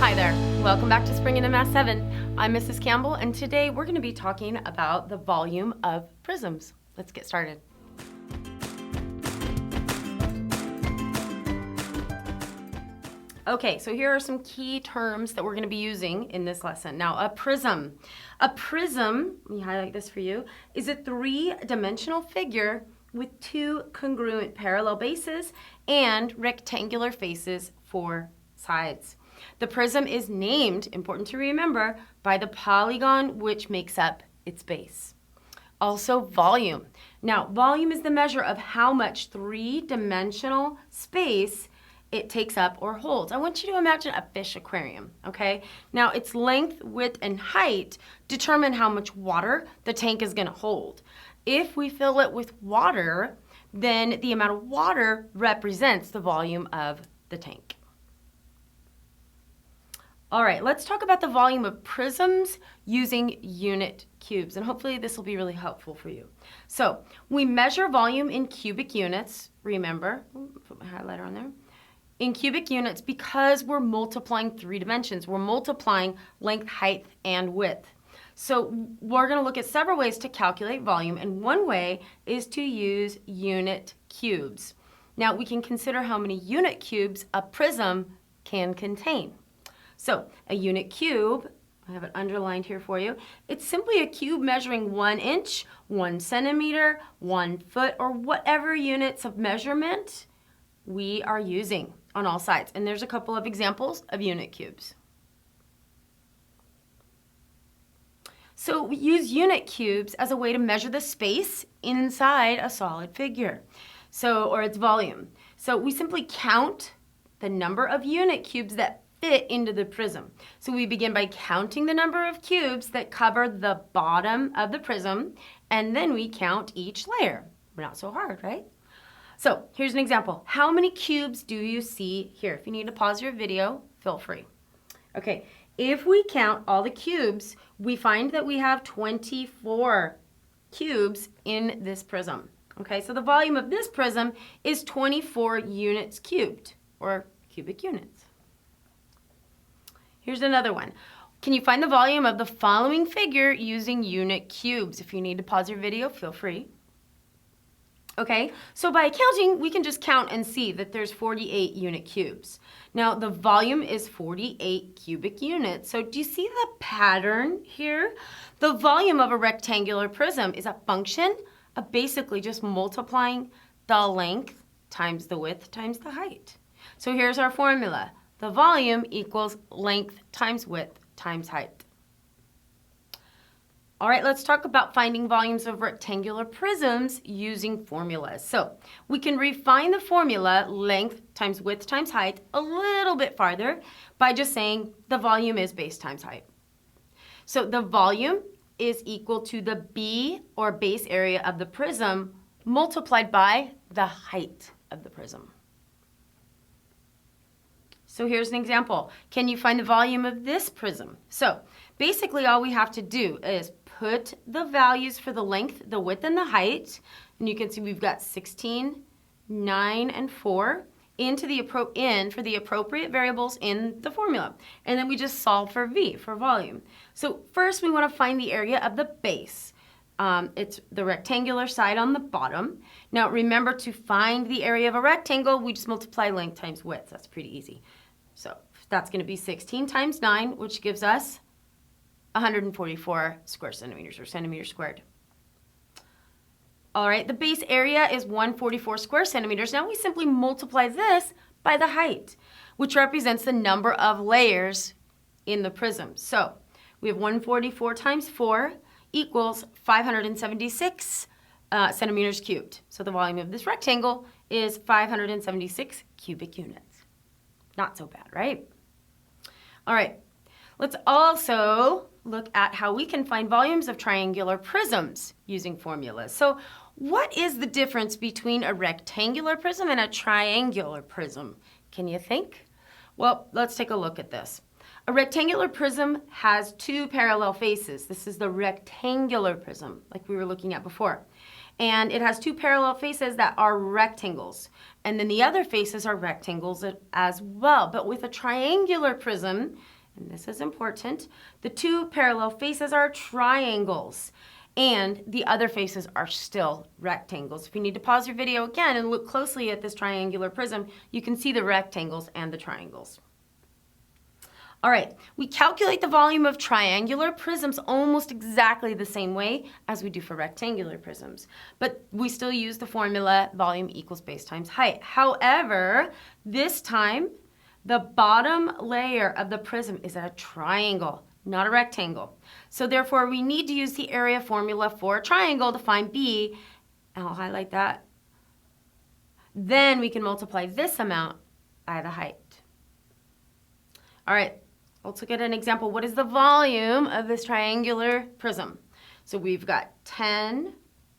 Hi there, welcome back to Spring into Math 7. I'm Mrs. Campbell, and today we're going to be talking about the volume of prisms. Let's get started. Okay, so here are some key terms that we're going to be using in this lesson. Now, a prism. A prism, let me highlight this for you, is a three-dimensional figure with two congruent parallel bases and rectangular faces for sides. The prism is named, important to remember, by the polygon which makes up its base. Also, volume. Now, volume is the measure of how much three-dimensional space it takes up or holds. I want you to imagine a fish aquarium, okay? Now, its length, width, and height determine how much water the tank is going to hold. If we fill it with water, then the amount of water represents the volume of the tank. All right, let's talk about the volume of prisms using unit cubes, and hopefully this will be really helpful for you. So, we measure volume in cubic units, remember, put my highlighter on there, in cubic units because we're multiplying three dimensions. We're multiplying length, height, and width. So we're going to look at several ways to calculate volume, and one way is to use unit cubes. Now, we can consider how many unit cubes a prism can contain. So a unit cube, I have it underlined here for you, it's simply a cube measuring 1 inch, 1 centimeter, 1 foot, or whatever units of measurement we are using on all sides. And there's a couple of examples of unit cubes. So we use unit cubes as a way to measure the space inside a solid figure, or its volume. So we simply count the number of unit cubes that fit into the prism. So we begin by counting the number of cubes that cover the bottom of the prism, and then we count each layer. Not so hard, right? So here's an example. How many cubes do you see here? If you need to pause your video, feel free. Okay, if we count all the cubes, we find that we have 24 cubes in this prism. Okay, so the volume of this prism is 24 units cubed, or cubic units. Here's another one. Can you find the volume of the following figure using unit cubes? If you need to pause your video, feel free. Okay, so by counting, we can just count and see that there's 48 unit cubes. Now, the volume is 48 cubic units. So do you see the pattern here? The volume of a rectangular prism is a function of basically just multiplying the length times the width times the height. So here's our formula. The volume equals length times width times height. All right, let's talk about finding volumes of rectangular prisms using formulas. So we can refine the formula, length times width times height, a little bit farther by just saying the volume is base times height. So the volume is equal to the B, or base area of the prism, multiplied by the height of the prism. So here's an example. Can you find the volume of this prism? So basically all we have to do is put the values for the length, the width, and the height, and you can see we've got 16, 9, and 4 for the appropriate variables in the formula. And then we just solve for V, for volume. So first we want to find the area of the base. It's the rectangular side on the bottom. Now remember, to find the area of a rectangle, we just multiply length times width. That's pretty easy. So that's going to be 16 times 9, which gives us 144 square centimeters, or centimeters squared. All right, the base area is 144 square centimeters. Now we simply multiply this by the height, which represents the number of layers in the prism. So we have 144 times 4 equals 576 centimeters cubed. So the volume of this rectangle is 576 cubic units. Not so bad, right? All right, let's also look at how we can find volumes of triangular prisms using formulas. So what is the difference between a rectangular prism and a triangular prism? Can you think? Well, let's take a look at this. A rectangular prism has two parallel faces. This is the rectangular prism, like we were looking at before. And it has two parallel faces that are rectangles. And then the other faces are rectangles as well. But with a triangular prism, and this is important, the two parallel faces are triangles, and the other faces are still rectangles. If you need to pause your video again and look closely at this triangular prism, you can see the rectangles and the triangles. All right, we calculate the volume of triangular prisms almost exactly the same way as we do for rectangular prisms, but we still use the formula volume equals base times height. However, this time, the bottom layer of the prism is a triangle, not a rectangle. So therefore, we need to use the area formula for a triangle to find B, and I'll highlight that. Then we can multiply this amount by the height. All right. Let's look at an example. What is the volume of this triangular prism? So we've got 10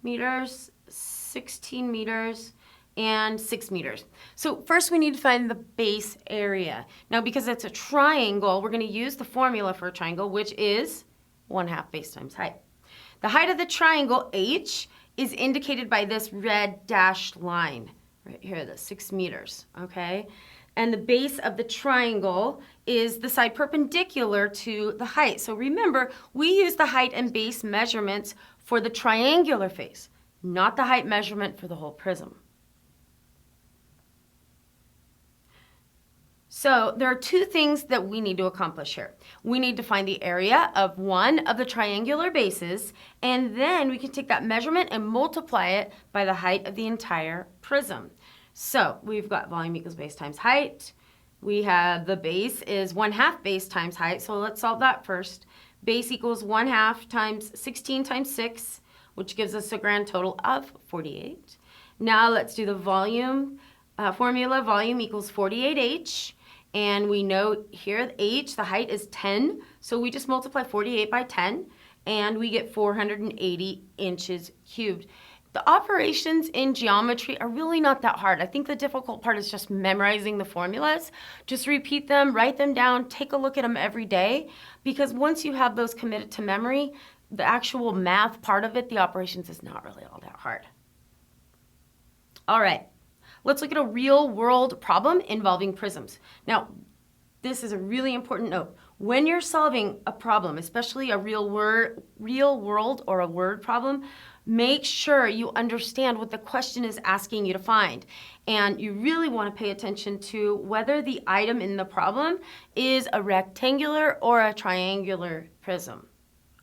meters, 16 meters, and 6 meters. So first we need to find the base area. Now because it's a triangle, we're going to use the formula for a triangle, which is 1/2 base times height. The height of the triangle, H, is indicated by this red dashed line right here, the 6 meters, okay? And the base of the triangle is the side perpendicular to the height. So remember, we use the height and base measurements for the triangular face, not the height measurement for the whole prism. So there are two things that we need to accomplish here. We need to find the area of one of the triangular bases, and then we can take that measurement and multiply it by the height of the entire prism. So we've got volume equals base times height. We have the base is 1/2 base times height. So let's solve that first. Base equals 1/2 times 16 times 6, which gives us a grand total of 48. Now let's do the volume formula. Volume equals 48H. And we know here H, the height is 10. So we just multiply 48 by 10, and we get 480 inches cubed. The operations in geometry are really not that hard. I think the difficult part is just memorizing the formulas. Just repeat them, write them down, take a look at them every day, because once you have those committed to memory, the actual math part of it, the operations, is not really all that hard. All right, let's look at a real world problem involving prisms. Now, this is a really important note. When you're solving a problem, especially a real world or a word problem, make sure you understand what the question is asking you to find. And you really want to pay attention to whether the item in the problem is a rectangular or a triangular prism.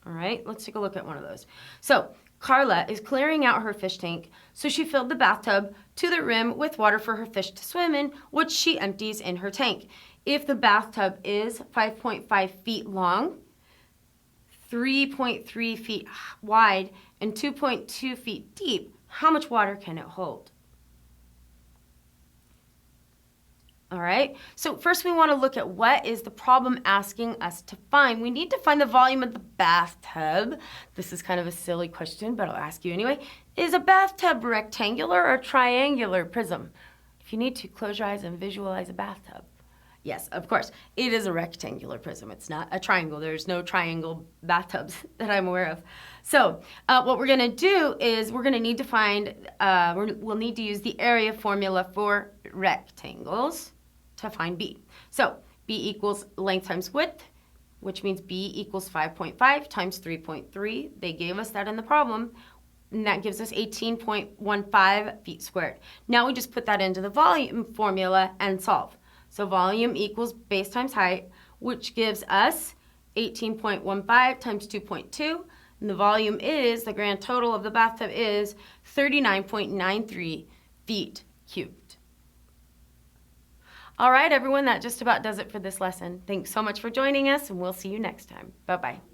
All right, let's take a look at one of those. So Carla is clearing out her fish tank, so she filled the bathtub to the rim with water for her fish to swim in, which she empties in her tank. If the bathtub is 5.5 feet long, 3.3 feet wide, and 2.2 feet deep, how much water can it hold? All right, so first we want to look at what is the problem asking us to find. We need to find the volume of the bathtub. This is kind of a silly question, but I'll ask you anyway. Is a bathtub rectangular or triangular prism? If you need to, close your eyes and visualize a bathtub. Yes, of course, it is a rectangular prism. It's not a triangle. There's no triangle bathtubs that I'm aware of. So what we're going to do is we're going to need to find, we'll need to use the area formula for rectangles to find B. So B equals length times width, which means B equals 5.5 times 3.3. They gave us that in the problem, and that gives us 18.15 feet squared. Now we just put that into the volume formula and solve. So volume equals base times height, which gives us 18.15 times 2.2. And the volume is, the grand total of the bathtub is 39.93 feet cubed. All right, everyone, that just about does it for this lesson. Thanks so much for joining us, and we'll see you next time. Bye-bye.